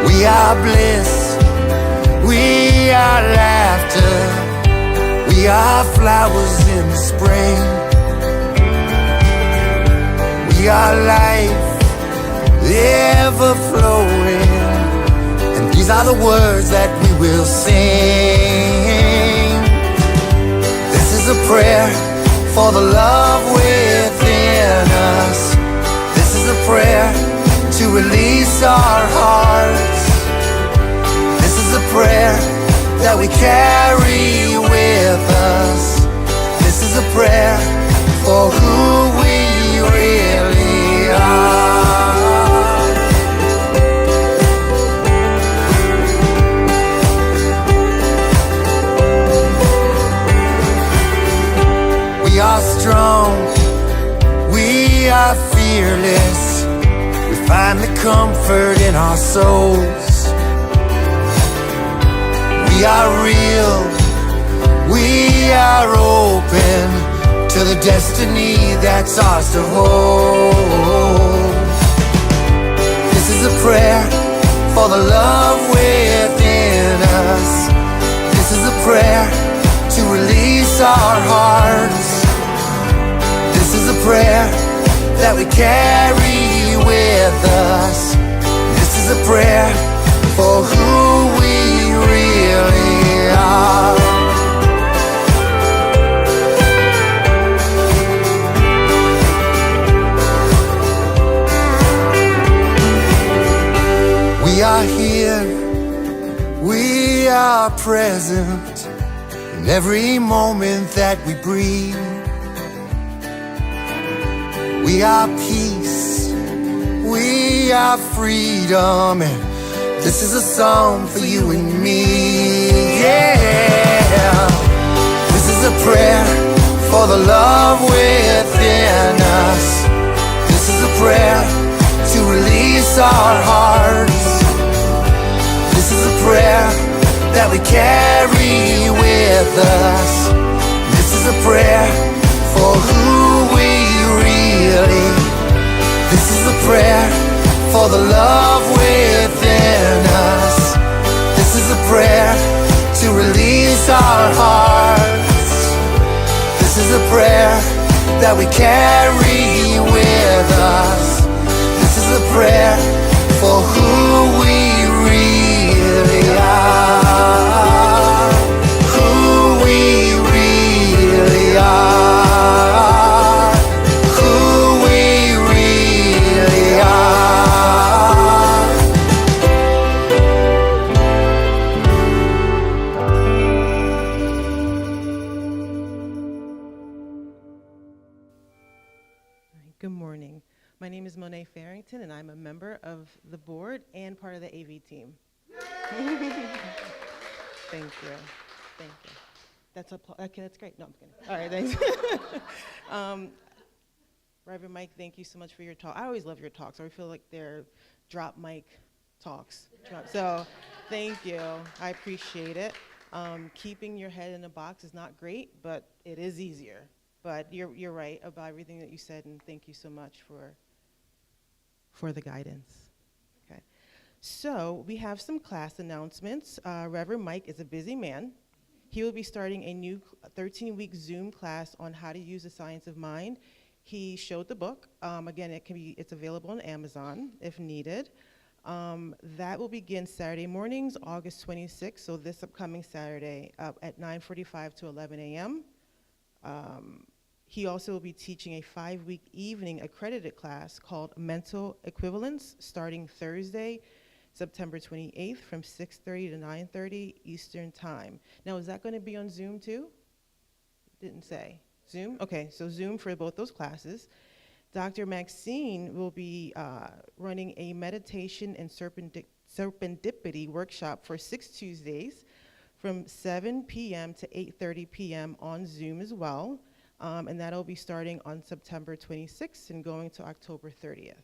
We are bliss, we are laughter, we are flowers in the spring. We are life, ever flowing, and these are the words that we will sing. This is a prayer for the love within us. This is a prayer to release our hearts. This is a prayer that we carry with us. This is a prayer for who we really are. We are strong, we are fearless, we find the comfort in our souls. We are real, we are open to the destiny that's ours to hold. This is a prayer for the love within us. This is a prayer to release our hearts. This is a prayer that we carry with us. This is a prayer for who we really are. We are here, we are present in every moment that we breathe. We are peace, we are freedom, and this is a song for you and me. Yeah, this is a prayer for the love within us. This is a prayer to release our hearts. This is a prayer that we carry with us. This is a prayer for who we really. This is a prayer for the love within us. This is a prayer to release our hearts. This is a prayer that we carry with us. This is a prayer for who we really are, who we really are, who we really are. Good morning. My name is Monet Farrington, and I'm a member of the board and part of the AV team. Thank you. Thank you. Okay, that's great. No, I'm kidding. All right, thanks. Reverend Mike, thank you so much for your talk. I always love your talks. I feel like they're drop mic talks. So thank you. I appreciate it. Keeping your head in a box is not great, but it is easier. But you're right about everything that you said, and thank you so much for the guidance. Okay. So we have some class announcements. Reverend Mike is a busy man. He will be starting a new 13-week Zoom class on how to use the science of mind. He showed the book. Again, it's available on Amazon if needed. That will begin Saturday mornings, August 26th, so this upcoming Saturday at 9:45 to 11 a.m. He also will be teaching a 5-week evening accredited class called Mental Equivalence starting Thursday, September 28th from 6:30 to 9:30 Eastern Time. Now, is that going to be on Zoom too? Didn't say. Zoom? Okay, so Zoom for both those classes. Dr. Maxine will be running a meditation and serendipity workshop for 6 Tuesdays from 7 p.m. to 8:30 p.m. on Zoom as well. And that'll be starting on September 26th and going to October 30th.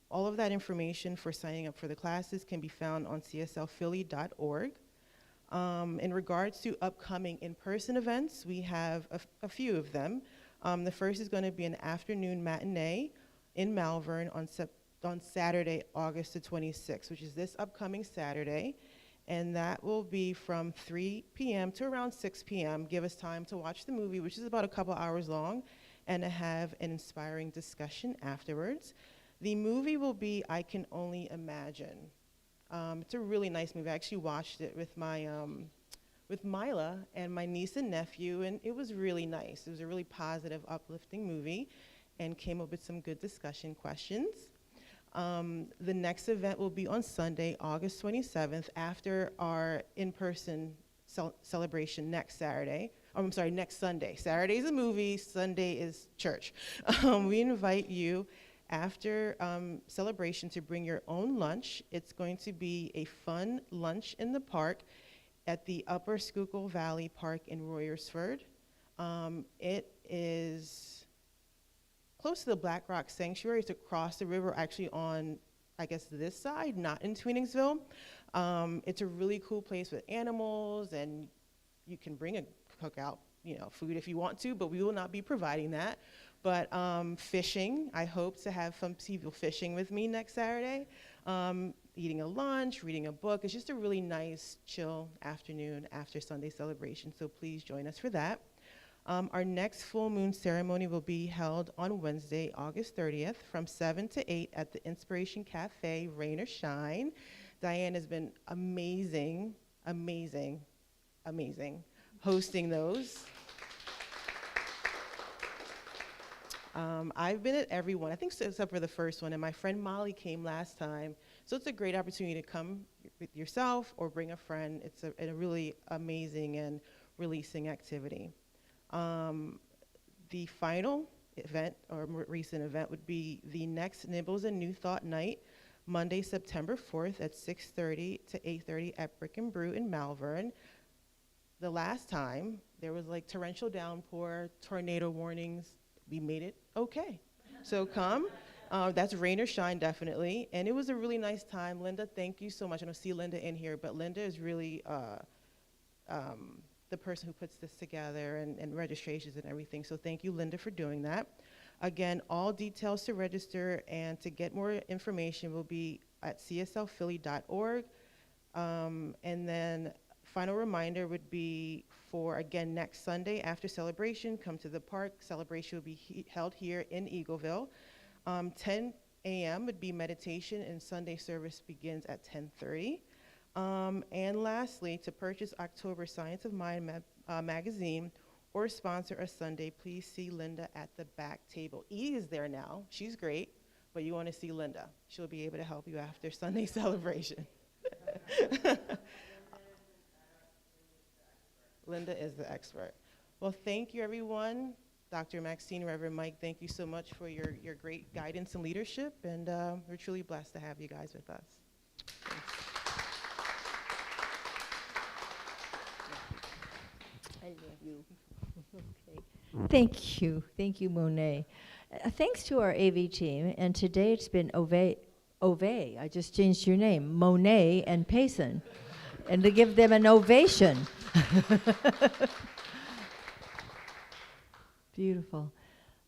All of that information for signing up for the classes can be found on cslphilly.org. In regards to upcoming in-person events, we have a few of them. The first is going to be an afternoon matinee in Malvern on Saturday, August the 26th, which is this upcoming Saturday. And that will be from 3 p.m. to around 6 p.m. Give us time to watch the movie, which is about a couple hours long, and to have an inspiring discussion afterwards. The movie will be I Can Only Imagine. It's a really nice movie. I actually watched it with my with Mila and my niece and nephew, and it was really nice. It was a really positive, uplifting movie, and came up with some good discussion questions. The next event will be on Sunday, August 27th, after our in-person celebration next Saturday. Oh, I'm sorry, next Sunday. Saturday's a movie, Sunday is church. We invite you after celebration to bring your own lunch. It's going to be a fun lunch in the park at the Upper Schuylkill Valley Park in Royersford. It is close to the Black Rock Sanctuary. It's across the river, actually on, I guess, this side, not in Tweedingsville. It's a really cool place with animals, and you can bring a cookout, food if you want to, but we will not be providing that. But fishing, I hope to have some people fishing with me next Saturday. Eating a lunch, reading a book. It's just a really nice, chill afternoon after Sunday celebration, so please join us for that. Our next full moon ceremony will be held on Wednesday, August 30th from 7 to 8 at the Inspiration Cafe, Rain or Shine. Diane has been amazing hosting those. I've been at every one, I think except for the first one, and my friend Molly came last time. So it's a great opportunity to come with yourself or bring a friend. It's a really amazing and releasing activity. The final event, or more recent event, would be the next Nibbles and New Thought Night, Monday, September 4th at 6:30 to 8:30 at Brick and Brew in Malvern. The last time, there was like torrential downpour, tornado warnings. We made it okay. So come. That's rain or shine, definitely. And it was a really nice time. Linda, thank you so much. I don't see Linda in here, but Linda is really the person who puts this together and registrations and everything. So thank you, Linda, for doing that. Again, all details to register and to get more information will be at cslphilly.org. And then final reminder would be for, again, next Sunday after celebration, come to the park. Celebration will be held here in Eagleville. 10 a.m. would be meditation, and Sunday service begins at 10:30. And lastly, to purchase October Science of Mind magazine or sponsor a Sunday, please see Linda at the back table. Edie is there now. She's great, but you want to see Linda. She'll be able to help you after Sunday celebration. Linda is the expert. Well, thank you, everyone. Dr. Maxine, Reverend Mike, thank you so much for your great guidance and leadership, and we're truly blessed to have you guys with us. Thanks. I love you. Okay. Thank you, Monet. Thanks to our AV team, and today it's been Ove, I just changed your name, Monet and Payson, and to give them an ovation. Beautiful.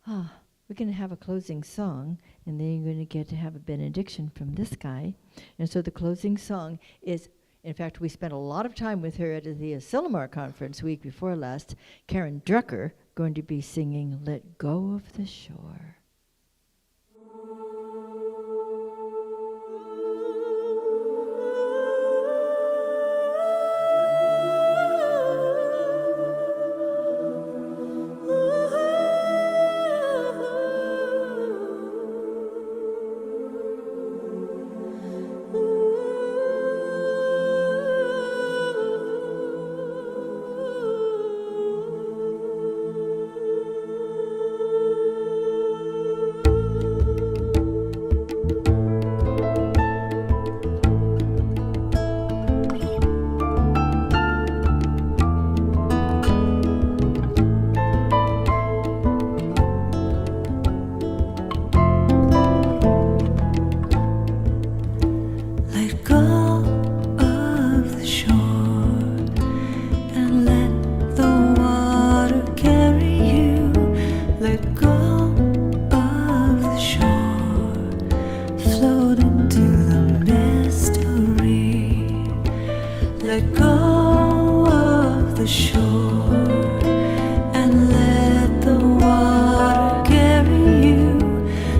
We're going to have a closing song, and then you're going to get to have a benediction from this guy. And so the closing song is, in fact, we spent a lot of time with her at the Asilomar conference week before last. Karen Drucker going to be singing Let Go of the Shore. the shore and let the water carry you.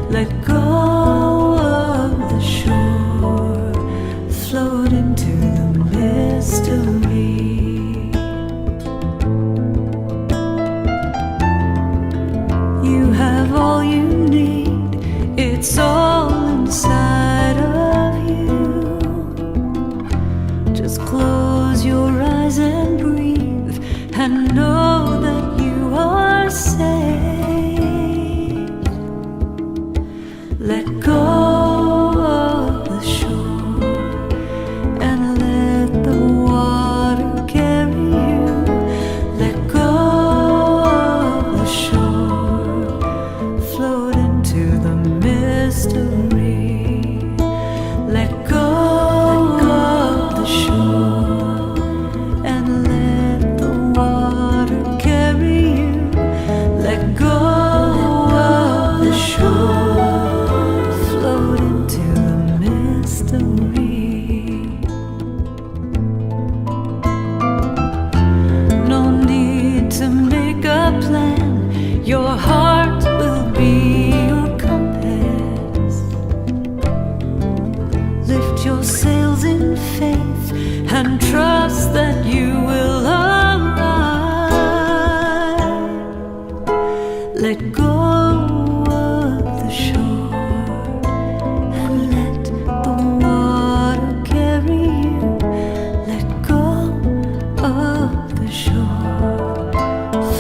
Let go of the shore, float into the mystery. You have all you need, it's all inside of you. Just close your eyes and breathe and know that you are safe. Let go of the shore and let the water carry you. Let go of the shore, float into the mystery. Let go of the shore and let the water carry you. Let go of the shore, float into the mystery. No need to make a plan, your heart will be your compass. Lift your sails in faith and trust that you will arrive. Let go of the shore and let the water carry you. Let go of the shore,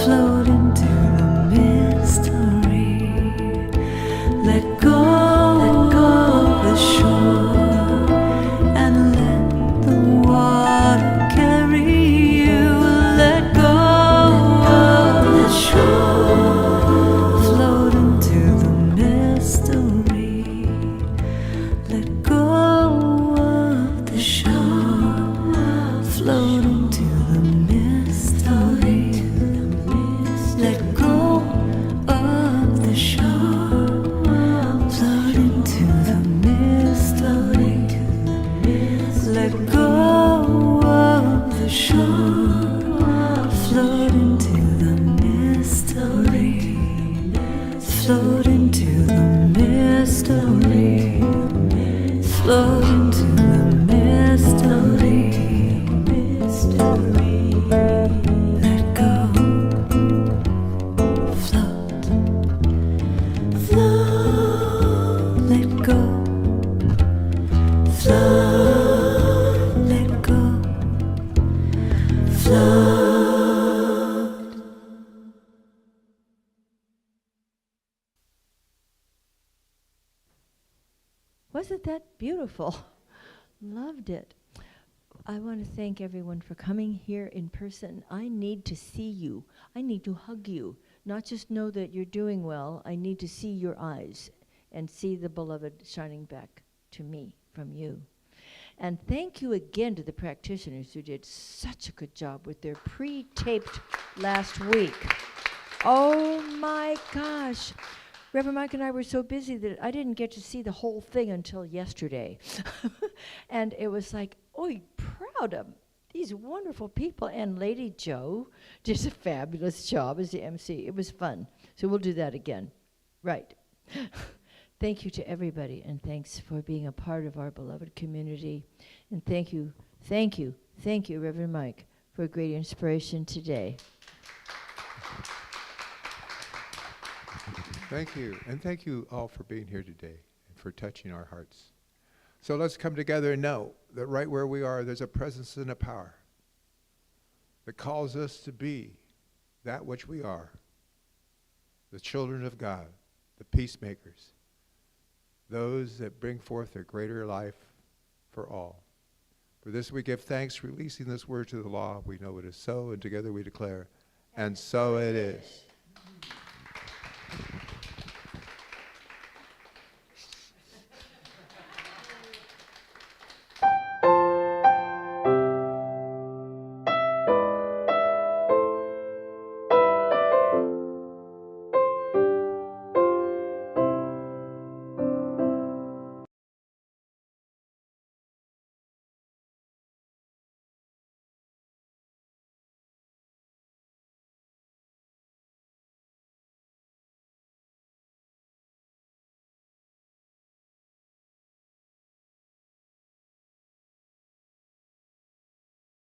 float into the mystery. Let go of the shore and let the water carry you. Let go of the shore, float into the mystery. Let go of the shore, float into the mystery. Let go of the shore, float into the mystery. Let go of the shore, float into the mystery. Float into the mystery. Float into the mystery. Let go. Float. Float. Let go. Float. Let go. Float. Wasn't that beautiful? Loved it. I want to thank everyone for coming here in person. I need to see you. I need to hug you. Not just know that you're doing well, I need to see your eyes and see the beloved shining back to me from you. And thank you again to the practitioners who did such a good job with their pre-taped last week. Oh my gosh. Reverend Mike and I were so busy that I didn't get to see the whole thing until yesterday. And it was like, oh, proud of these wonderful people. And Lady Jo did a fabulous job as the MC. It was fun. So we'll do that again. Right. Thank you to everybody, and thanks for being a part of our beloved community. And thank you, Reverend Mike, for a great inspiration today. Thank you. And thank you all for being here today and for touching our hearts. So let's come together and know that right where we are, there's a presence and a power that calls us to be that which we are, the children of God, the peacemakers, those that bring forth a greater life for all. For this we give thanks, releasing this word to the law. We know it is so, and together we declare, and so it is.